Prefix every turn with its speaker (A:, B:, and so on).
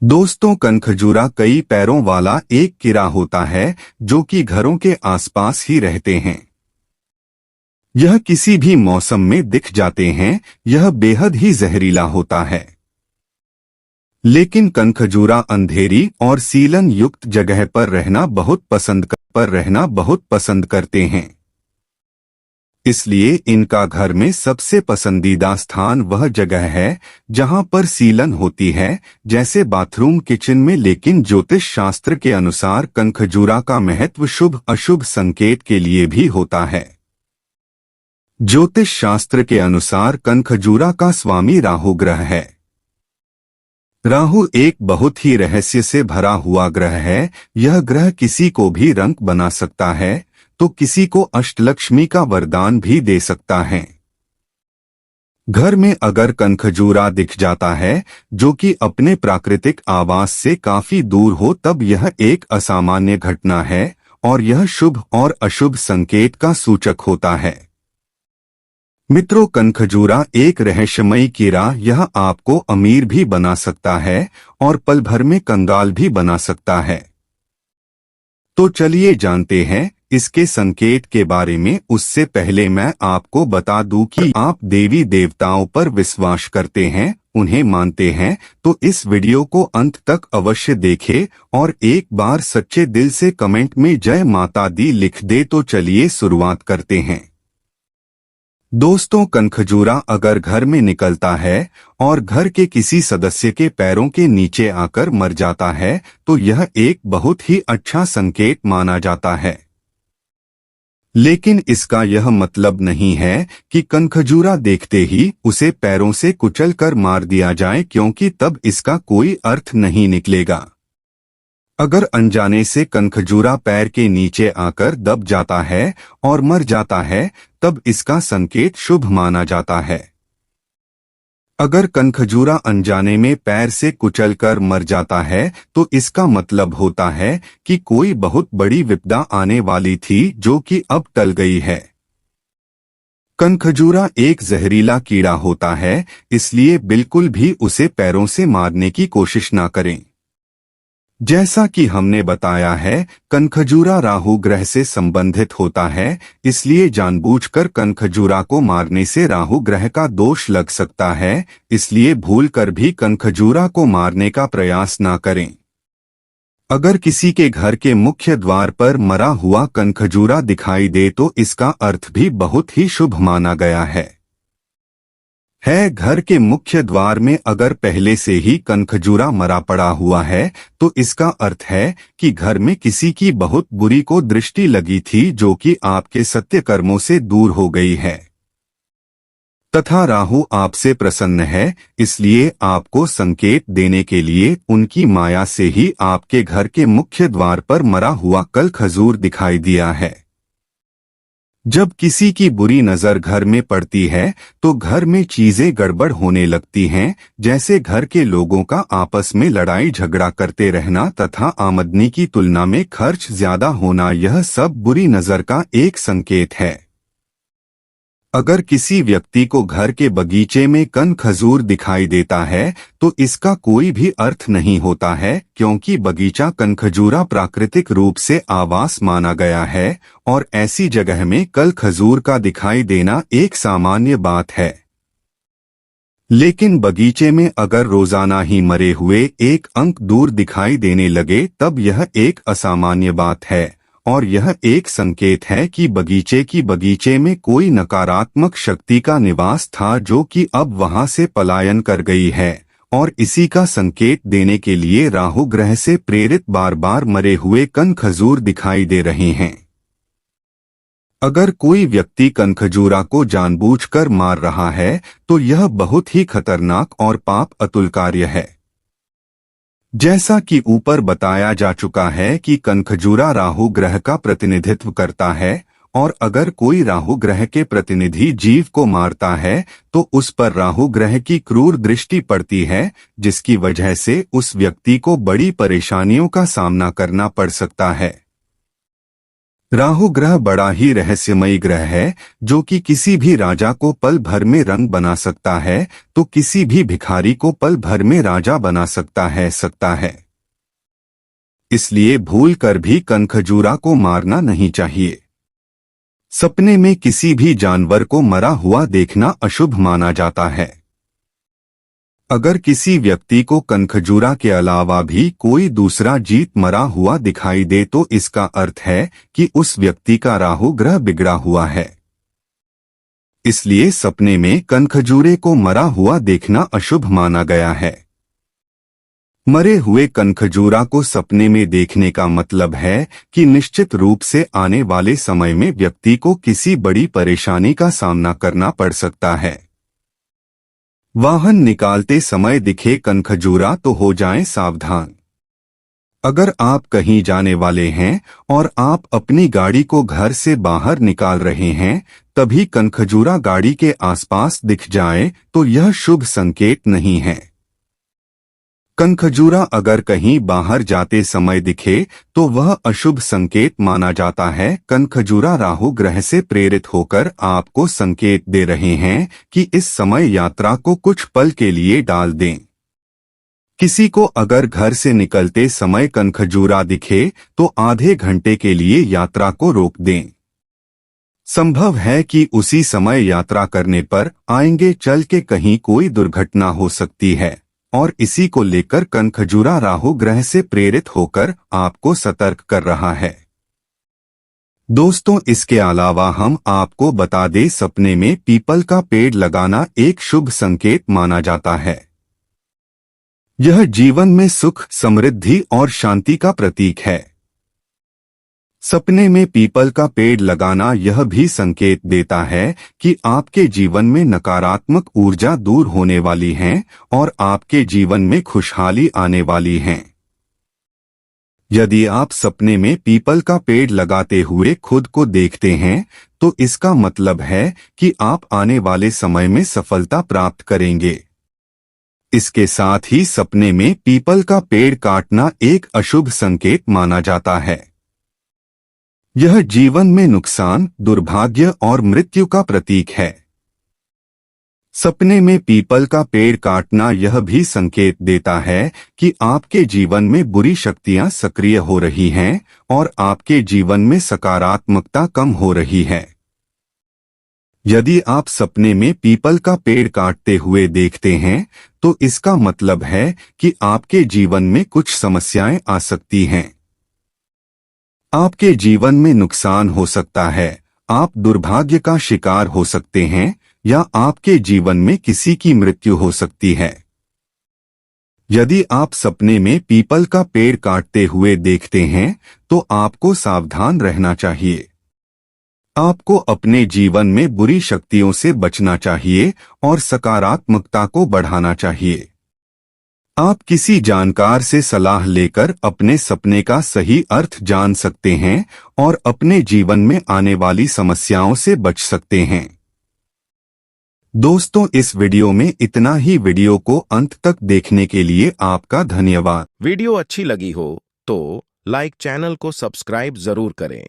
A: दोस्तों, कनखजूरा कई पैरों वाला एक कीड़ा होता है जो कि घरों के आसपास ही रहते हैं। यह किसी भी मौसम में दिख जाते हैं। यह बेहद ही जहरीला होता है। लेकिन कनखजूरा अंधेरी और सीलन युक्त जगह पर रहना बहुत पसंद करते हैं। इसलिए इनका घर में सबसे पसंदीदा स्थान वह जगह है जहां पर सीलन होती है, जैसे बाथरूम, किचन में। लेकिन ज्योतिष शास्त्र के अनुसार कनखजूरा का महत्व शुभ अशुभ संकेत के लिए भी होता है। ज्योतिष शास्त्र के अनुसार कनखजूरा का स्वामी राहु ग्रह है। राहु एक बहुत ही रहस्य से भरा हुआ ग्रह है। यह ग्रह किसी को भी रंक बना सकता है तो किसी को अष्टलक्ष्मी का वरदान भी दे सकता है। घर में अगर कनखजूरा दिख जाता है जो कि अपने प्राकृतिक आवास से काफी दूर हो, तब यह एक असामान्य घटना है और यह शुभ और अशुभ संकेत का सूचक होता है। मित्रों, कनखजूरा एक रहस्यमयी कीड़ा। यह आपको अमीर भी बना सकता है और पल भर में कंगाल भी बना सकता है। तो चलिए जानते हैं इसके संकेत के बारे में। उससे पहले मैं आपको बता दूं कि आप देवी देवताओं पर विश्वास करते हैं, उन्हें मानते हैं, तो इस वीडियो को अंत तक अवश्य देखें और एक बार सच्चे दिल से कमेंट में जय माता दी लिख दे। तो चलिए शुरुआत करते हैं। दोस्तों, कनखजूरा अगर घर में निकलता है और घर के किसी सदस्य के पैरों के नीचे आकर मर जाता है तो यह एक बहुत ही अच्छा संकेत माना जाता है। लेकिन इसका यह मतलब नहीं है कि कनखजूरा देखते ही उसे पैरों से कुचलकर मार दिया जाए, क्योंकि तब इसका कोई अर्थ नहीं निकलेगा। अगर अनजाने से कनखजूरा पैर के नीचे आकर दब जाता है और मर जाता है, तब इसका संकेत शुभ माना जाता है। अगर कनखजूरा अनजाने में पैर से कुचलकर मर जाता है तो इसका मतलब होता है कि कोई बहुत बड़ी विपदा आने वाली थी जो कि अब टल गई है। कनखजूरा एक जहरीला कीड़ा होता है, इसलिए बिल्कुल भी उसे पैरों से मारने की कोशिश ना करें। जैसा कि हमने बताया है, कनखजूरा राहु ग्रह से संबंधित होता है, इसलिए जानबूझकर कनखजूरा को मारने से राहु ग्रह का दोष लग सकता है। इसलिए भूलकर भी कनखजूरा को मारने का प्रयास ना करें। अगर किसी के घर के मुख्य द्वार पर मरा हुआ कनखजूरा दिखाई दे तो इसका अर्थ भी बहुत ही शुभ माना गया है। घर के मुख्य द्वार में अगर पहले से ही कनखजूरा मरा पड़ा हुआ है तो इसका अर्थ है कि घर में किसी की बहुत बुरी को दृष्टि लगी थी जो कि आपके सत्य कर्मों से दूर हो गई है तथा राहु आपसे प्रसन्न है। इसलिए आपको संकेत देने के लिए उनकी माया से ही आपके घर के मुख्य द्वार पर मरा हुआ कनखजूर दिखाई दिया है। जब किसी की बुरी नजर घर में पड़ती है तो घर में चीजें गड़बड़ होने लगती हैं, जैसे घर के लोगों का आपस में लड़ाई झगड़ा करते रहना तथा आमदनी की तुलना में खर्च ज्यादा होना। यह सब बुरी नजर का एक संकेत है। अगर किसी व्यक्ति को घर के बगीचे में कनखजूर दिखाई देता है तो इसका कोई भी अर्थ नहीं होता है, क्योंकि बगीचा कनखजूरा प्राकृतिक रूप से आवास माना गया है और ऐसी जगह में कनखजूर का दिखाई देना एक सामान्य बात है। लेकिन बगीचे में अगर रोजाना ही मरे हुए एक अंक दूर दिखाई देने लगे तब यह एक असामान्य बात है और यह एक संकेत है कि बगीचे में कोई नकारात्मक शक्ति का निवास था जो कि अब वहां से पलायन कर गई है और इसी का संकेत देने के लिए राहु ग्रह से प्रेरित बार बार मरे हुए कनखजूर दिखाई दे रहे हैं। अगर कोई व्यक्ति कनखजूरा को जानबूझकर मार रहा है तो यह बहुत ही खतरनाक और पाप अतुल कार्य है। जैसा कि ऊपर बताया जा चुका है कि कनखजूरा राहु ग्रह का प्रतिनिधित्व करता है और अगर कोई राहु ग्रह के प्रतिनिधि जीव को मारता है तो उस पर राहु ग्रह की क्रूर दृष्टि पड़ती है, जिसकी वजह से उस व्यक्ति को बड़ी परेशानियों का सामना करना पड़ सकता है। राहु ग्रह बड़ा ही रहस्यमयी ग्रह है, जो कि किसी भी राजा को पल भर में रंग बना सकता है, तो किसी भी भिखारी को पल भर में राजा बना सकता है। इसलिए भूल कर भी कनखजूरा को मारना नहीं चाहिए। सपने में किसी भी जानवर को मरा हुआ देखना अशुभ माना जाता है। अगर किसी व्यक्ति को कनखजूरा के अलावा भी कोई दूसरा जीव मरा हुआ दिखाई दे तो इसका अर्थ है कि उस व्यक्ति का राहु ग्रह बिगड़ा हुआ है। इसलिए सपने में कनखजूरे को मरा हुआ देखना अशुभ माना गया है। मरे हुए कनखजूरा को सपने में देखने का मतलब है कि निश्चित रूप से आने वाले समय में व्यक्ति को किसी बड़ी परेशानी का सामना करना पड़ सकता है। वाहन निकालते समय दिखे कनखजूरा तो हो जाएं सावधान। अगर आप कहीं जाने वाले हैं और आप अपनी गाड़ी को घर से बाहर निकाल रहे हैं, तभी कनखजूरा गाड़ी के आसपास दिख जाए तो यह शुभ संकेत नहीं है। कनखजूरा अगर कहीं बाहर जाते समय दिखे तो वह अशुभ संकेत माना जाता है। कनखजूरा राहु ग्रह से प्रेरित होकर आपको संकेत दे रहे हैं कि इस समय यात्रा को कुछ पल के लिए डाल दें। किसी को अगर घर से निकलते समय कनखजूरा दिखे तो आधे घंटे के लिए यात्रा को रोक दें। संभव है कि उसी समय यात्रा करने पर आएंगे चल के कहीं कोई दुर्घटना हो सकती है, और इसी को लेकर कनखजूरा राहु ग्रह से प्रेरित होकर आपको सतर्क कर रहा है। दोस्तों, इसके अलावा हम आपको बता दें, सपने में पीपल का पेड़ लगाना एक शुभ संकेत माना जाता है। यह जीवन में सुख, समृद्धि और शांति का प्रतीक है। सपने में पीपल का पेड़ लगाना यह भी संकेत देता है कि आपके जीवन में नकारात्मक ऊर्जा दूर होने वाली है और आपके जीवन में खुशहाली आने वाली है। यदि आप सपने में पीपल का पेड़ लगाते हुए खुद को देखते हैं तो इसका मतलब है कि आप आने वाले समय में सफलता प्राप्त करेंगे। इसके साथ ही सपने में पीपल का पेड़ काटना एक अशुभ संकेत माना जाता है। यह जीवन में नुकसान, दुर्भाग्य और मृत्यु का प्रतीक है। सपने में पीपल का पेड़ काटना यह भी संकेत देता है कि आपके जीवन में बुरी शक्तियां सक्रिय हो रही हैं और आपके जीवन में सकारात्मकता कम हो रही है। यदि आप सपने में पीपल का पेड़ काटते हुए देखते हैं तो इसका मतलब है कि आपके जीवन में कुछ समस्याएं आ सकती हैं। आपके जीवन में नुकसान हो सकता है, आप दुर्भाग्य का शिकार हो सकते हैं या आपके जीवन में किसी की मृत्यु हो सकती है। यदि आप सपने में पीपल का पेड़ काटते हुए देखते हैं तो आपको सावधान रहना चाहिए। आपको अपने जीवन में बुरी शक्तियों से बचना चाहिए और सकारात्मकता को बढ़ाना चाहिए। आप किसी जानकार से सलाह लेकर अपने सपने का सही अर्थ जान सकते हैं और अपने जीवन में आने वाली समस्याओं से बच सकते हैं। दोस्तों, इस वीडियो में इतना ही। वीडियो को अंत तक देखने के लिए आपका धन्यवाद।
B: वीडियो अच्छी लगी हो तो लाइक, चैनल को सब्सक्राइब जरूर करें।